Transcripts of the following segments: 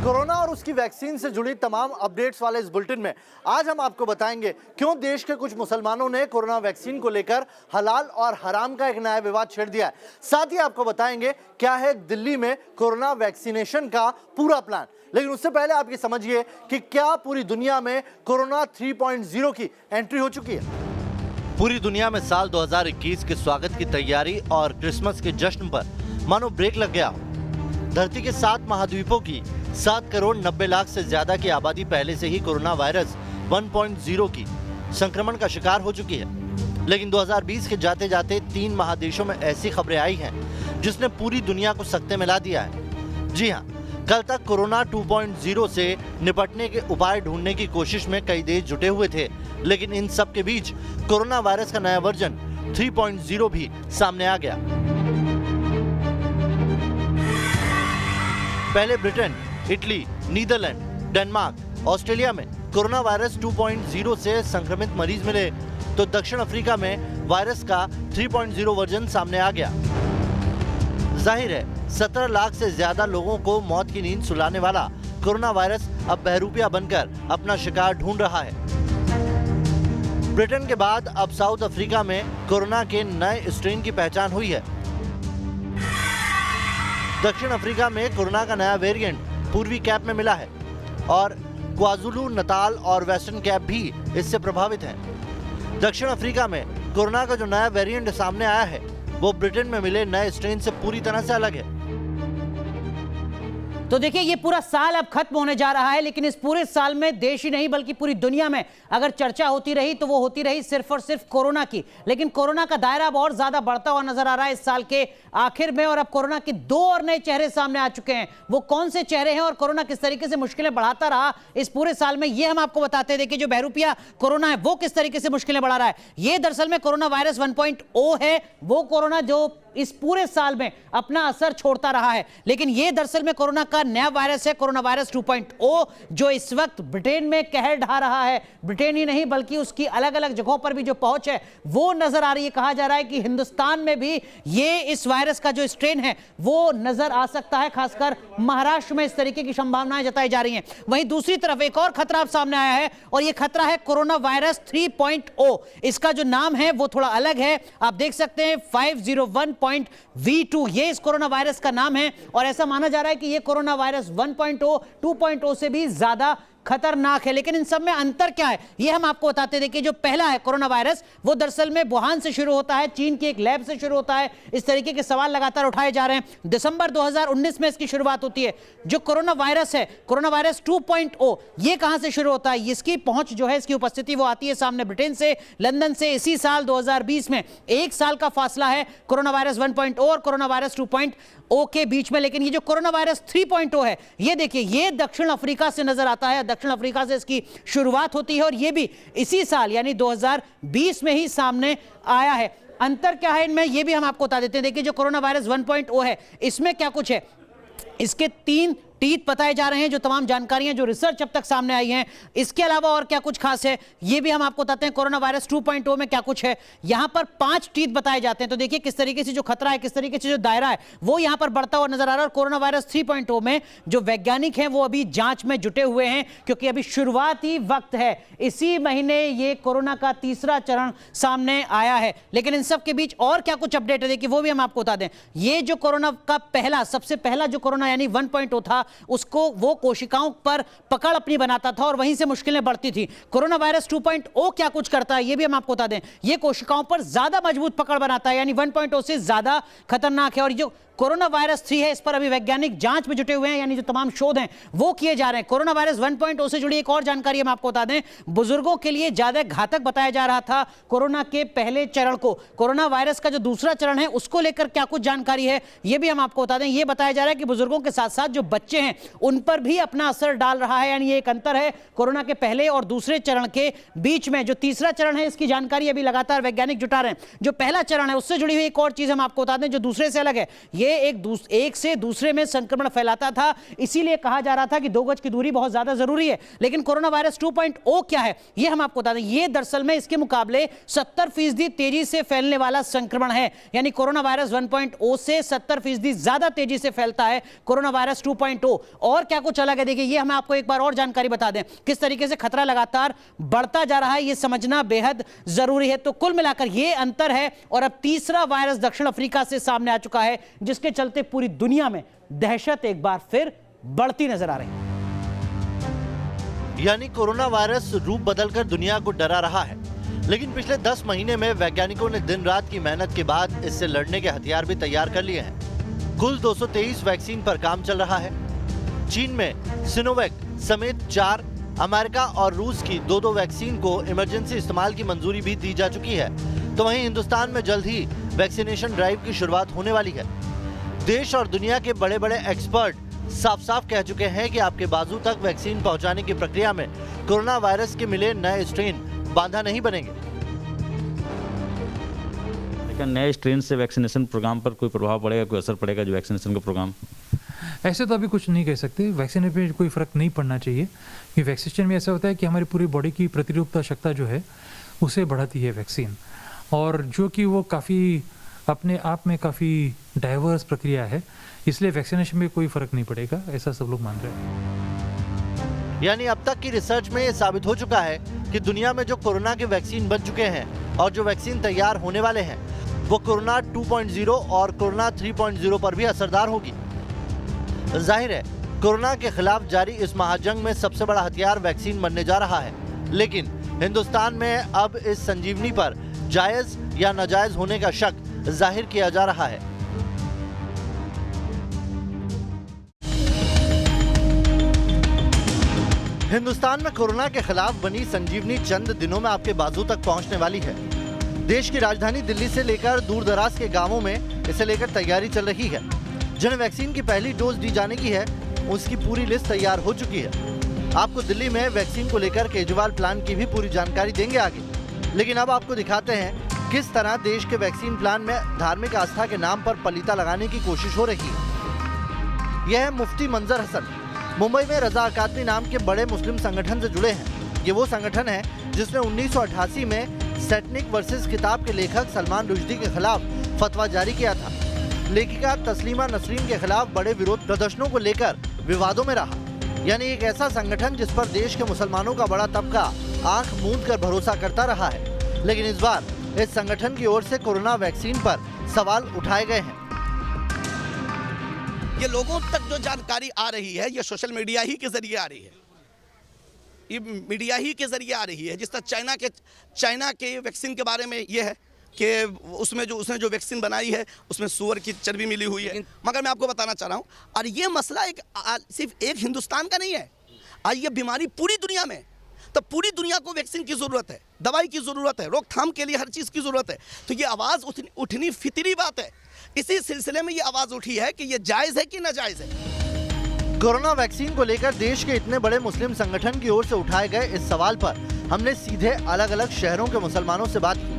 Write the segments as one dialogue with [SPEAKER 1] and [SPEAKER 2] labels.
[SPEAKER 1] Corona और उसकी vaccine से जुड़ी तमाम अपडेट्स वाले इस बुलेटिन में आज हम आपको बताएंगे क्यों देश के कुछ मुसलमानों ने कोरोना वैक्सीन को लेकर हलाल और हराम का एक नया विवाद छेड़ दिया है। साथ ही आपको बताएंगे क्या है दिल्ली में कोरोना वैक्सीनेशन का पूरा प्लान। लेकिन उससे पहले आप ये समझिए कि क्या पूरी दुनिया में कोरोना 3.0 की एंट्री हो चुकी है। पूरी दुनिया में साल 2021 के स्वागत की तैयारी और क्रिसमस के जश्न पर मानो ब्रेक लग गया। धरती के 7 महाद्वीपों की 7 करोड़ 90 लाख से ज्यादा की आबादी पहले से ही कोरोना वायरस 1.0 की संक्रमण का शिकार हो चुकी है। लेकिन 2020 के जाते जाते 3 महादेशों में ऐसी खबरें आई हैं जिसने पूरी दुनिया को सकते में ला दिया है। जी हाँ, कल तक कोरोना 2.0 से निपटने के उपाय ढूंढने की कोशिश में कई देश जुटे हुए थे, लेकिन इन सब के बीच कोरोना वायरस का नया वर्जन 3.0 भी सामने आ गया। पहले Britain, Italy, Netherlands, Denmark, Australia में कोरोना वायरस 2.0 से संक्रमित मरीज मिले, तो दक्षिण अफ्रीका में वायरस का 3.0 वर्जन सामने आ गया। जाहिर है 17 लाख से ज्यादा लोगों को मौत की नींद सुलाने वाला कोरोना वायरस अब बहरूपिया बनकर अपना शिकार ढूंढ रहा है। ब्रिटेन के बाद अब साउथ अफ्रीका में कोरोना के नए स्ट्रेन की पहचान हुई है। दक्षिण अफ्रीका में कोरोना का नया वेरिएंट पूर्वी कैप में मिला है और क्वाजुलू नताल और वेस्टर्न कैप भी इससे प्रभावित हैं। दक्षिण अफ्रीका में कोरोना का जो नया वेरिएंट सामने आया है वो ब्रिटेन में मिले नए स्ट्रेन से पूरी तरह से अलग है।
[SPEAKER 2] तो देखिए, ये पूरा साल अब खत्म होने जा रहा है, लेकिन इस पूरे साल में देश ही नहीं बल्कि पूरी दुनिया में अगर चर्चा होती रही तो वो होती रही सिर्फ और सिर्फ कोरोना की। लेकिन कोरोना का दायरा अब और ज्यादा बढ़ता हुआ नजर आ रहा है इस साल के आखिर में, और अब कोरोना के 2 और नए चेहरे सामने आ चुके हैं। वो कौन से चेहरे हैं और कोरोना किस तरीके से मुश्किलें बढ़ाता रहा इस पूरे साल में, ये हम आपको बताते हैं। देखिए, जो बहरूपिया कोरोना है वो किस तरीके से मुश्किलें बढ़ा रहा है। ये दरअसल में कोरोना वायरस 1.0 है, वो कोरोना जो इस पूरे साल में अपना असर छोड़ता रहा है। लेकिन ये दरअसल में कोरोना का नया वायरस है, कोरोना वायरस 2.0, जो इस वक्त ब्रिटेन में कहर ढा रहा है। ब्रिटेन ही नहीं बल्कि उसकी अलग अलग जगहों पर भी जो पहुंच है वो नजर आ रही है। कहा जा रहा है कि हिंदुस्तान में भी ये इस वायरस का जो स्ट्रेन है वो नजर आ सकता है। खासकर महाराष्ट्र में इस तरीके की संभावनाएं जताई जा रही हैं। वहीं दूसरी तरफ एक और खतरा सामने आया है और ये खतरा है कोरोना वायरस 3.0। इसका जो नाम है वो थोड़ा अलग है, आप देख सकते हैं 501.V2 ये इस कोरोना वायरस का नाम है। और ऐसा माना जा रहा है कि ये कोरोना वायरस 1.0 2.0 से भी ज्यादा खतरनाक है। लेकिन इन सब में अंतर क्या है ये हम आपको बताते हैं। देखिए, जो पहला है कोरोना वायरस वो दरअसल में वुहान से शुरू होता है, चीन की एक लैब से शुरू होता है। इस तरीके के सवाल लगातार उठाए जा रहे हैं। दिसंबर 2019 में इसकी शुरुआत होती है। जो कोरोना वायरस है, कोरोना वायरस 2.0, ये कहां से शुरू होता है, इसकी पहुंच जो है, इसकी उपस्थिति वो आती है सामने ब्रिटेन से, लंदन से। इसी साल 2020 में 1 साल का फासला है कोरोना वायरस 1.0 और कोरोना वायरस 2.0 के बीच में। लेकिन ये जो कोरोना वायरस 3.0 है, ये देखिए, ये दक्षिण अफ्रीका से नजर आता है। दक्षिण अफ्रीका से इसकी शुरुआत होती है और ये भी इसी साल यानी 2020 में ही सामने आया है। अंतर क्या है इनमें ये भी हम आपको बता देते हैं। देखिए, जो कोरोना वायरस 1.0 है इसमें क्या कुछ है, इसके 3 टीथ बताए जा रहे हैं, जो तमाम जानकारियां जो रिसर्च अब तक सामने आई हैं। इसके अलावा और क्या कुछ खास है ये भी हम आपको बताते हैं। कोरोना वायरस 2.0 में क्या कुछ है, यहां पर 5 टीथ बताए जाते हैं। तो देखिए किस तरीके से जो खतरा है, किस तरीके से जो दायरा है वो यहां पर बढ़ता हुआ नजर आ रहा है। और कोरोना वायरस 3.0 में जो वैज्ञानिक हैं वो अभी जांच में जुटे हुए हैं, क्योंकि अभी शुरुआती वक्त है। इसी महीने ये कोरोना का 3रा चरण सामने आया है। लेकिन इन सब के बीच और क्या कुछ अपडेट है देखिए, वो भी हम आपको बता दें। ये जो कोरोना का सबसे पहला जो कोरोना यानी 1.0 था, उसको वो कोशिकाओं पर पकड़ अपनी बनाता था और वहीं से मुश्किलें बढ़ती थी। कोरोना वायरस 2.0 क्या कुछ करता है ये भी हम आपको बता दें। ये कोशिकाओं पर ज्यादा मजबूत पकड़ बनाता है, यानी 1.0 से ज्यादा खतरनाक है। और जो कोरोना वायरस 3 है इस पर अभी वैज्ञानिक जांच में जुटे हुए हैं, यानी जो तमाम शोध हैं वो किए जा रहे हैं। कोरोना वायरस 1.0 से जुड़ी एक और जानकारी हम आपको बता दें। बुजुर्गों के लिए ज्यादा घातक बताया जा रहा था कोरोना के पहले चरण को। कोरोना वायरस का जो दूसरा चरण है उसको लेकर क्या कुछ जानकारी है ये भी हम आपको बता दें। ये बताया जा रहा है कि बुजुर्गों के साथ साथ जो बच्चे हैं उन पर भी अपना असर डाल रहा है, यानी ये एक अंतर है कोरोना के पहले और दूसरे चरण के बीच में। जो 3रा चरण है इसकी जानकारी अभी लगातार वैज्ञानिक जुटा रहे हैं। जो पहला चरण है उससे जुड़ी हुई एक और चीज हम आपको बता दें जो दूसरे से अलग है। ये ये एक से दूसरे में संक्रमण फैलाता था, इसीलिए कहा जा रहा था कि 2 गज की दूरी बहुत ज्यादा जरूरी है। लेकिन कोरोना वायरस 2.0 क्या है ये हम आपको बता दें। ये दरअसल में इसके मुकाबले 70% तेजी से फैलने वाला संक्रमण है। यानी कोरोना वायरस 1.0 से 70% ज्यादा तेजी से फैलता है कोरोना वायरस 2.0। और क्या कुछ अलग है, देखिए ये हम आपको एक बार और जानकारी बता दें किस तरीके से खतरा लगातार बढ़ता जा रहा है, ये समझना बेहद जरूरी है। तो कुल मिलाकर ये अंतर है। और अब तीसरा वायरस दक्षिण अफ्रीका से सामने आ चुका है, जिसके चलते पूरी दुनिया में दहशत एक बार फिर बढ़ती नजर आ रही है।
[SPEAKER 1] यानी कोरोना वायरस रूप बदलकर दुनिया को डरा रहा है, लेकिन पिछले 10 महीने में वैज्ञानिकों ने दिन रात की मेहनत के बाद इससे लड़ने के हथियार भी तैयार कर लिए हैं। कुल 223 वैक्सीन पर काम चल रहा है। चीन में सिनोवैक समेत 4, अमेरिका और रूस की 2 वैक्सीन को इमरजेंसी इस्तेमाल की मंजूरी भी दी जा चुकी है। तो वहीं हिंदुस्तान में जल्द ही वैक्सीनेशन ड्राइव की शुरुआत होने वाली है। देश और दुनिया के बड़े बड़े एक्सपर्ट साफ साफ कह चुके हैं कि आपके बाजू तक वैक्सीन पहुंचाने की प्रक्रिया में कोरोना वायरस के मिले नए स्ट्रेन बाधा नहीं बनेंगे।
[SPEAKER 3] लेकिन नए स्ट्रेन से वैक्सीनेशन प्रोग्राम पर कोई प्रभाव पड़ेगा, कोई असर पड़ेगा जो वैक्सीनेशन का प्रोग्राम?
[SPEAKER 4] ऐसे तो अभी कुछ नहीं कह सकते। वैक्सीन पे कोई फ़र्क नहीं पड़ना चाहिए कि वैक्सीनेशन में ऐसा होता है कि हमारी पूरी बॉडी की प्रतिरोधकता क्षमता जो है उसे बढ़ाती है वैक्सीन, और जो कि वो काफ़ी अपने आप में काफ़ी डाइवर्स प्रक्रिया है, इसलिए वैक्सीनेशन में कोई फ़र्क नहीं पड़ेगा, ऐसा सब लोग मान रहे हैं।
[SPEAKER 1] यानी अब तक की रिसर्च में ये साबित हो चुका है कि दुनिया में जो कोरोना के वैक्सीन बन चुके हैं और जो वैक्सीन तैयार होने वाले हैं वो कोरोना 2.0 और कोरोना 3.0 पर भी असरदार होगी। जाहिर है कोरोना के खिलाफ जारी इस महाजंग में सबसे बड़ा हथियार वैक्सीन बनने जा रहा है, लेकिन हिंदुस्तान में अब इस संजीवनी पर जायज या नाजायज होने का शक जाहिर किया जा रहा है। हिंदुस्तान में कोरोना के खिलाफ बनी संजीवनी चंद दिनों में आपके बाजू तक पहुंचने वाली है। देश की राजधानी दिल्ली से लेकर दूर दराज के गांवों में इसे लेकर तैयारी चल रही है। जिन्हें वैक्सीन की पहली डोज दी जाने की है उसकी पूरी लिस्ट तैयार हो चुकी है। आपको दिल्ली में वैक्सीन को लेकर केजरीवाल प्लान की भी पूरी जानकारी देंगे आगे, लेकिन अब आपको दिखाते हैं किस तरह देश के वैक्सीन प्लान में धार्मिक आस्था के नाम पर पलीता लगाने की कोशिश हो रही है। यह है मुफ्ती मंजर हसन, मुंबई में रजा अकादमी नाम के बड़े मुस्लिम संगठन से जुड़े हैं। ये वो संगठन है जिसने 1988 में सैटनिक वर्सेस किताब के लेखक सलमान रुश्दी के खिलाफ फतवा जारी किया था। लेखिका तस्लीमा नसरीन के खिलाफ बड़े विरोध प्रदर्शनों को लेकर विवादों में रहा। यानी एक ऐसा संगठन जिस पर देश के मुसलमानों का बड़ा तबका आंख मूंद कर भरोसा करता रहा है। लेकिन इस बार इस संगठन की ओर से कोरोना वैक्सीन पर सवाल उठाए गए हैं।
[SPEAKER 5] ये लोगों तक जो जानकारी आ रही है ये सोशल मीडिया ही के जरिए आ रही है, ये मीडिया ही के जरिए आ रही है। जिस तरह चाइना के वैक्सीन के बारे में ये है कि उसने जो वैक्सीन बनाई है उसमें सूअर की चर्बी मिली हुई है। मगर मैं आपको बताना चाह रहा हूँ, और ये मसला सिर्फ एक हिंदुस्तान का नहीं है, आज ये बीमारी पूरी दुनिया में, तो पूरी दुनिया को वैक्सीन की ज़रूरत है, दवाई की ज़रूरत है, रोकथाम के लिए हर चीज़ की ज़रूरत है। तो ये आवाज़ उठनी फितरी बात है। इसी सिलसिले में ये आवाज़ उठी है कि ये जायज़ है कि नाजायज़ है।
[SPEAKER 1] कोरोना वैक्सीन को लेकर देश के इतने बड़े मुस्लिम संगठन की ओर से उठाए गए इस सवाल पर हमने सीधे अलग अलग शहरों के मुसलमानों से बात की।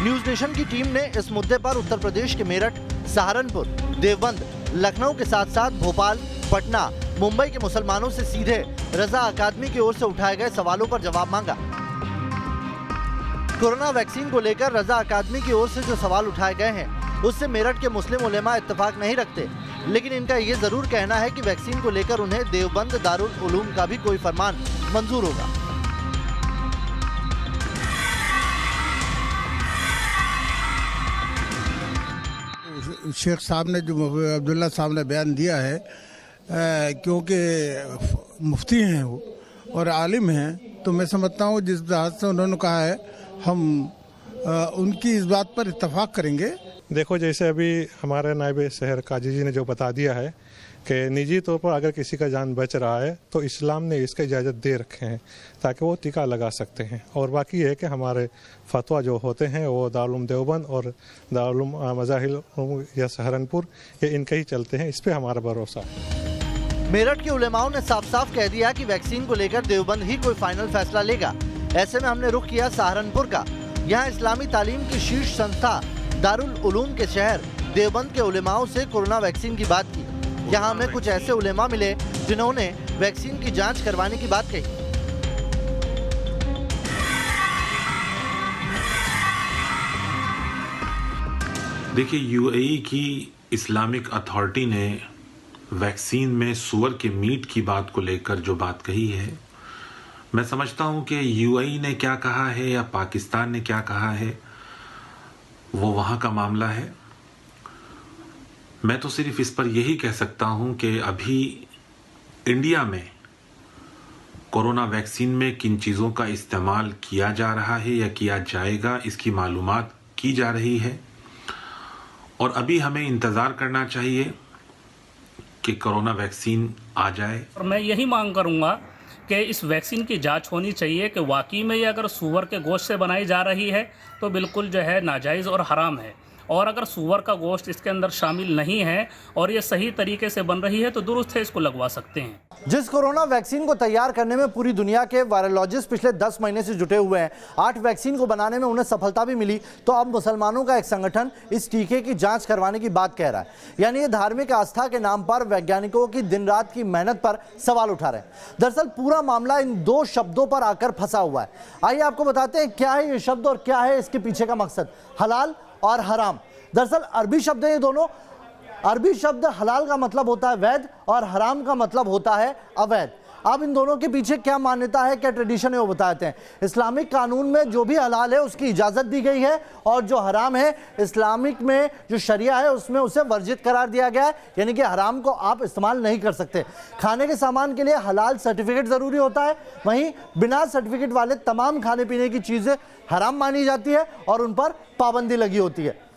[SPEAKER 1] न्यूज नेशन की टीम ने इस मुद्दे पर उत्तर प्रदेश के मेरठ, सहारनपुर, देवबंद, लखनऊ के साथ साथ भोपाल, पटना, मुंबई के मुसलमानों से सीधे रजा अकादमी की ओर से उठाए गए सवालों पर जवाब मांगा। कोरोना वैक्सीन को लेकर रजा अकादमी की ओर से जो सवाल उठाए गए हैं उससे मेरठ के मुस्लिम उलेमा इत्तेफाक नहीं रखते, लेकिन इनका ये जरूर कहना है कि वैक्सीन को लेकर उन्हें देवबंद दारुल उलूम का भी कोई फरमान मंजूर होगा।
[SPEAKER 6] शेख साहब ने जो अब्दुल्ला साहब ने बयान दिया है, क्योंकि मुफ्ती हैं वो और आलिम हैं, तो मैं समझता हूँ जिस लिहाज से उन्होंने कहा है हम उनकी इस बात पर इत्तेफाक करेंगे।
[SPEAKER 7] देखो, जैसे अभी हमारे नायब शहर काजी जी ने जो बता दिया है कि निजी तौर पर अगर किसी का जान बच रहा है तो इस्लाम ने इसका इजाज़त दे रखे हैं ताकि वो टीका लगा सकते हैं। और बाकी है कि हमारे फतवा जो होते हैं वो दारुल देवबंद और दारुल मज़ाहिल या सहारनपुर ये इनके ही चलते हैं, इस पर हमारा भरोसा है।
[SPEAKER 1] मेरठ के उलेमाओं ने साफ साफ कह दिया कि वैक्सीन को लेकर देवबंद ही कोई फाइनल फैसला लेगा। ऐसे में हमने रुख किया सहारनपुर का। यहाँ इस्लामी तालीम की शीर्ष संस्था दारुल उलूम के शहर देवबंद के उलेमाओं से कोरोना वैक्सीन की बात की। यहाँ हमें कुछ ऐसे उलेमा मिले जिन्होंने वैक्सीन की जांच करवाने की बात कही।
[SPEAKER 8] देखिए, यूएई की इस्लामिक अथॉरिटी ने वैक्सीन में सूअर के मीट की बात को लेकर जो बात कही है, मैं समझता हूं कि यूएई ने क्या कहा है या पाकिस्तान ने क्या कहा है वो वहां का मामला है। मैं तो सिर्फ इस पर यही कह सकता हूं कि अभी इंडिया में कोरोना वैक्सीन में किन चीज़ों का इस्तेमाल किया जा रहा है या किया जाएगा, इसकी मालूमात की जा रही है और अभी हमें इंतज़ार करना चाहिए कि कोरोना वैक्सीन आ जाए।
[SPEAKER 9] और मैं यही मांग करूंगा कि इस वैक्सीन की जांच होनी चाहिए कि वाकई में ये अगर सूअर के गोश्त से बनाई जा रही है तो बिल्कुल जो है नाजायज़ और हराम है, और अगर सूअर का गोश्त इसके अंदर शामिल नहीं है और ये सही तरीके से बन रही है तो दुरुस्त है, इसको लगवा सकते हैं।
[SPEAKER 1] जिस कोरोना वैक्सीन को तैयार करने में पूरी दुनिया के वायरोलॉजिस्ट पिछले 10 महीने से जुटे हुए हैं, 8 वैक्सीन को बनाने में उन्हें सफलता भी मिली, तो अब मुसलमानों का एक संगठन इस टीके की जांच करवाने की बात कह रहा है। यानी ये धार्मिक आस्था के नाम पर वैज्ञानिकों की दिन रात की मेहनत पर सवाल उठा रहे हैं। दरअसल पूरा मामला इन 2 शब्दों पर आकर फंसा हुआ है। आइए आपको बताते हैं क्या है ये शब्द और क्या है इसके पीछे का मकसद। हलाल और हराम दरअसल अरबी शब्द है ये दोनों। अरबी शब्द हलाल का मतलब होता है वैध और हराम का मतलब होता है अवैध। अब इन दोनों के पीछे क्या मान्यता है, क्या ट्रेडिशन है, वो बताते हैं। इस्लामिक कानून में जो भी हलाल है उसकी इजाज़त दी गई है और जो हराम है इस्लामिक में जो शरिया है उसमें उसे वर्जित करार दिया गया है, यानी कि हराम को आप इस्तेमाल नहीं कर सकते। खाने के सामान के लिए हलाल सर्टिफिकेट ज़रूरी होता है, वहीं बिना सर्टिफिकेट वाले तमाम खाने पीने की चीज़ें हराम मानी जाती है और उन पर पाबंदी लगी होती है।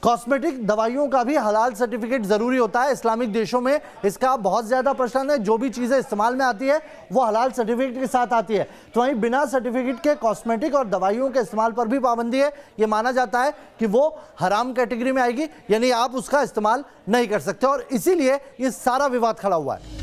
[SPEAKER 1] कॉस्मेटिक दवाइयों का भी हलाल सर्टिफिकेट ज़रूरी होता है। इस्लामिक देशों में इसका बहुत ज़्यादा प्रचलन है, जो भी चीज़ें इस्तेमाल में आती है वो हलाल सर्टिफिकेट के साथ आती है। तो वहीं बिना सर्टिफिकेट के कॉस्मेटिक और दवाइयों के इस्तेमाल पर भी पाबंदी है। ये माना जाता है कि वो हराम कैटेगरी में आएगी, यानी आप उसका इस्तेमाल नहीं कर सकते और इसीलिए ये सारा विवाद खड़ा हुआ है।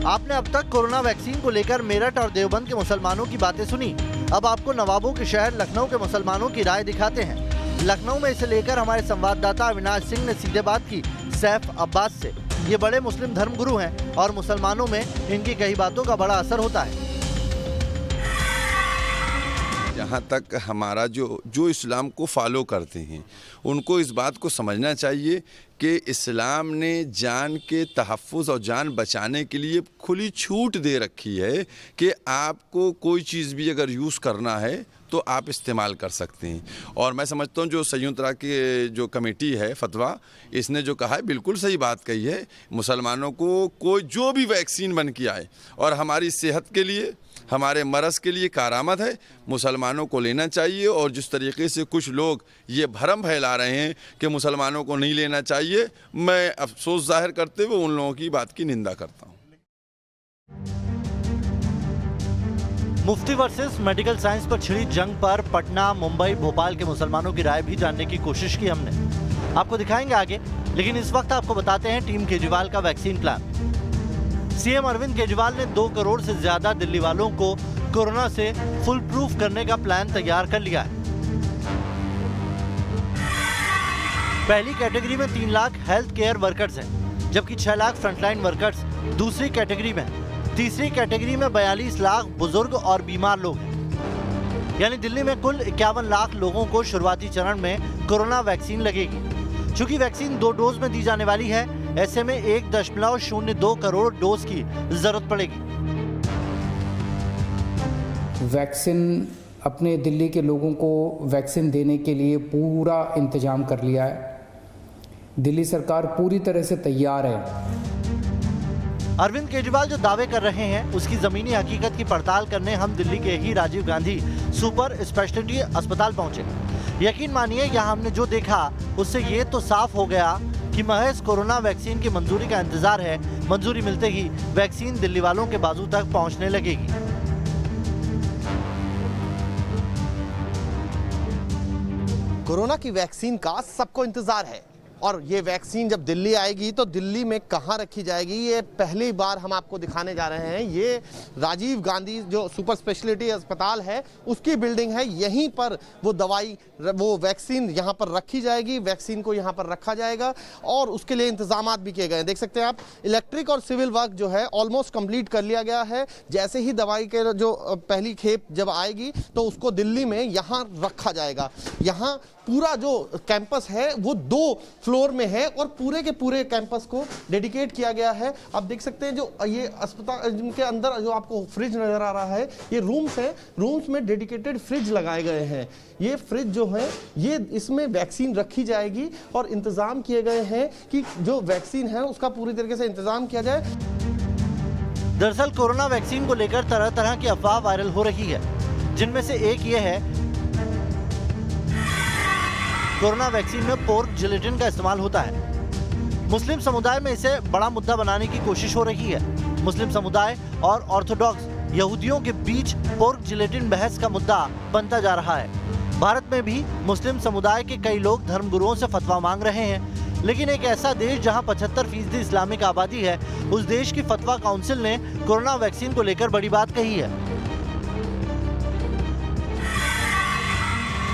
[SPEAKER 1] आपने अब तक कोरोना वैक्सीन को लेकर मेरठ और देवबंद के मुसलमानों की बातें सुनी। अब आपको नवाबों के शहर लखनऊ के मुसलमानों की राय दिखाते हैं। लखनऊ में इसे लेकर हमारे संवाददाता अविनाश सिंह ने सीधे बात की सैफ अब्बास से। ये बड़े मुस्लिम धर्मगुरु हैं और मुसलमानों में इनकी कई बातों का बड़ा असर होता है।
[SPEAKER 10] जहाँ तक हमारा जो इस्लाम को फॉलो करते हैं उनको इस बात को समझना चाहिए कि इस्लाम ने जान के तहफ़्फ़ुज़ और जान बचाने के लिए खुली छूट दे रखी है कि आपको कोई चीज़ भी अगर यूज़ करना है तो आप इस्तेमाल कर सकते हैं। और मैं समझता हूँ जो संयुक्त राष्ट्र की जो कमेटी है फतवा, इसने जो कहा है बिल्कुल सही बात कही है। मुसलमानों को कोई जो भी वैक्सीन बन के आए और हमारी सेहत के लिए, हमारे मरज़ के लिए कारामद है, मुसलमानों को लेना चाहिए। और जिस तरीके से कुछ लोग ये भरम फैला रहे हैं कि मुसलमानों को नहीं लेना चाहिए, मैं अफसोस जाहिर करते हुए उन लोगों की बात की निंदा करता हूँ।
[SPEAKER 1] मुफ्ती वर्सेस मेडिकल साइंस पर छिड़ी जंग पर पटना, मुंबई, भोपाल के मुसलमानों की राय भी जानने की कोशिश की हमने। आपको दिखाएंगे आगे, लेकिन इस वक्त आपको बताते हैं टीम केजरीवाल का vaccine plan. CM Arvind Kejriwal ने 2 करोड़ से ज्यादा दिल्ली वालों को कोरोना से फुल प्रूफ करने का प्लान तैयार कर लिया है। पहली कैटेगरी में 3 लाख हेल्थ केयर वर्कर्स हैं, जबकि 6 लाख फ्रंटलाइन वर्कर्स दूसरी कैटेगरी में। तीसरी कैटेगरी में 42 लाख बुजुर्ग और बीमार लोग हैं। यानी दिल्ली में कुल 51 लाख लोगों को शुरुआती चरण में कोरोना वैक्सीन लगेगी। चूंकि वैक्सीन 2 डोज में दी जाने वाली है, ऐसे में 1.02 करोड़ डोज की जरूरत पड़ेगी।
[SPEAKER 11] वैक्सीन अपने दिल्ली के लोगों को वैक्सीन देने के लिए पूरा इंतजाम कर लिया है। दिल्ली सरकार पूरी तरह से तैयार है।
[SPEAKER 1] अरविंद केजरीवाल जो दावे कर रहे हैं उसकी जमीनी हकीकत की पड़ताल करने हम दिल्ली के ही राजीव गांधी सुपर स्पेशलिटी अस्पताल पहुंचे। यकीन मानिए यहाँ हमने जो देखा उससे ये तो साफ हो गया कि महज कोरोना वैक्सीन की मंजूरी का इंतजार है। मंजूरी मिलते ही वैक्सीन दिल्ली वालों के बाजू तक पहुंचने लगेगी।
[SPEAKER 12] कोरोना की वैक्सीन का सबको इंतजार है। और ये वैक्सीन जब दिल्ली आएगी तो दिल्ली में कहाँ रखी जाएगी, ये पहली बार हम आपको दिखाने जा रहे हैं। ये राजीव गांधी जो सुपर स्पेशलिटी अस्पताल है उसकी बिल्डिंग है, यहीं पर वो दवाई वो वैक्सीन यहाँ पर रखी जाएगी, वैक्सीन को यहाँ पर रखा जाएगा और उसके लिए इंतजाम भी किए गए हैं। देख सकते हैं आप, इलेक्ट्रिक और सिविल वर्क जो है ऑलमोस्ट कंप्लीट कर लिया गया है। जैसे ही दवाई के जो पहली खेप जब आएगी तो उसको दिल्ली में यहाँ रखा जाएगा। यहाँ पूरा जो कैंपस है वो 2 फ्लोर में है और पूरे के पूरे कैंपस को डेडिकेट किया गया है। आप देख सकते हैं जो ये अस्पताल जिनके अंदर जो आपको फ्रिज नजर आ रहा है, ये रूम्स हैं, रूम्स में डेडिकेटेड फ्रिज लगाए गए हैं। ये फ्रिज जो है ये इसमें वैक्सीन रखी जाएगी और इंतजाम किए गए हैं कि जो वैक्सीन है उसका पूरी तरीके से इंतजाम किया जाए।
[SPEAKER 1] दरअसल कोरोना वैक्सीन को लेकर तरह तरह की अफवाह वायरल हो रही है, जिनमें से एक ये है कोरोना वैक्सीन में पोर्क जिलेटिन का इस्तेमाल होता है। मुस्लिम समुदाय में इसे बड़ा मुद्दा बनाने की कोशिश हो रही है। मुस्लिम समुदाय और ऑर्थोडॉक्स यहूदियों के बीच पोर्क जिलेटिन बहस का मुद्दा बनता जा रहा है। भारत में भी मुस्लिम समुदाय के कई लोग धर्मगुरुओं से फतवा मांग रहे हैं, लेकिन एक ऐसा देश जहां 75% इस्लामिक आबादी है, उस देश की फतवा काउंसिल ने कोरोना वैक्सीन को लेकर बड़ी बात कही है।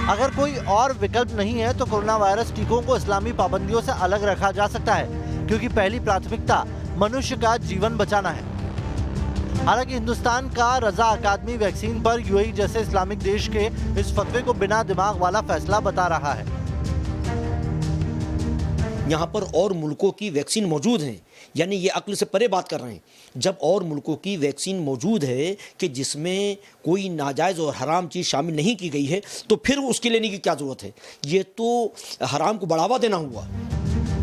[SPEAKER 1] अगर कोई और विकल्प नहीं है तो कोरोना वायरस टीकों को इस्लामी पाबंदियों से अलग रखा जा सकता है, क्योंकि पहली प्राथमिकता मनुष्य का जीवन बचाना है। हालांकि हिंदुस्तान का रजा अकादमी वैक्सीन पर यूएई जैसे इस्लामिक देश के इस फतवे को बिना दिमाग वाला फैसला बता रहा है।
[SPEAKER 13] यहाँ पर और मुल्कों की वैक्सीन मौजूद हैं, यानी ये अक्ल से परे बात कर रहे हैं। जब और मुल्कों की वैक्सीन मौजूद है कि जिसमें कोई नाजायज़ और हराम चीज़ शामिल नहीं की गई है, तो फिर उसके लेने की क्या ज़रूरत है? ये तो हराम को बढ़ावा देना हुआ।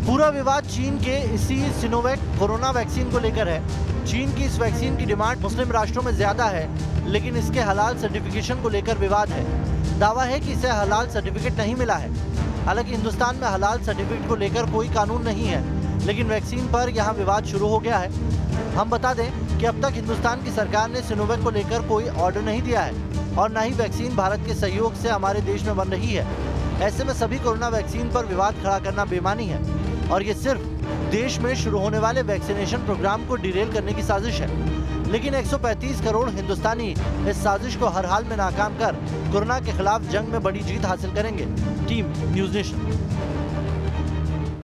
[SPEAKER 1] पूरा विवाद चीन के इसी सिनोवैक कोरोना वैक्सीन को लेकर है। चीन की इस वैक्सीन की डिमांड मुस्लिम राष्ट्रों में ज्यादा है, लेकिन इसके हलाल सर्टिफिकेशन को लेकर विवाद है। दावा है कि इसे हलाल सर्टिफिकेट नहीं मिला है। हालांकि हिंदुस्तान में हलाल सर्टिफिकेट को लेकर कोई कानून नहीं है, लेकिन वैक्सीन पर यहाँ विवाद शुरू हो गया है। हम बता दें कि अब तक हिंदुस्तान की सरकार ने सिनोवैक को लेकर कोई ऑर्डर नहीं दिया है और न ही वैक्सीन भारत के सहयोग से हमारे देश में बन रही है। ऐसे में सभी कोरोना वैक्सीन पर विवाद खड़ा करना बेईमानी है और ये सिर्फ देश में शुरू होने वाले वैक्सीनेशन प्रोग्राम को डिरेल करने की साजिश है। लेकिन 135 करोड़ हिंदुस्तानी इस साजिश को हर हाल में नाकाम कर कोरोना के खिलाफ जंग में बड़ी जीत हासिल करेंगे। Team news nation.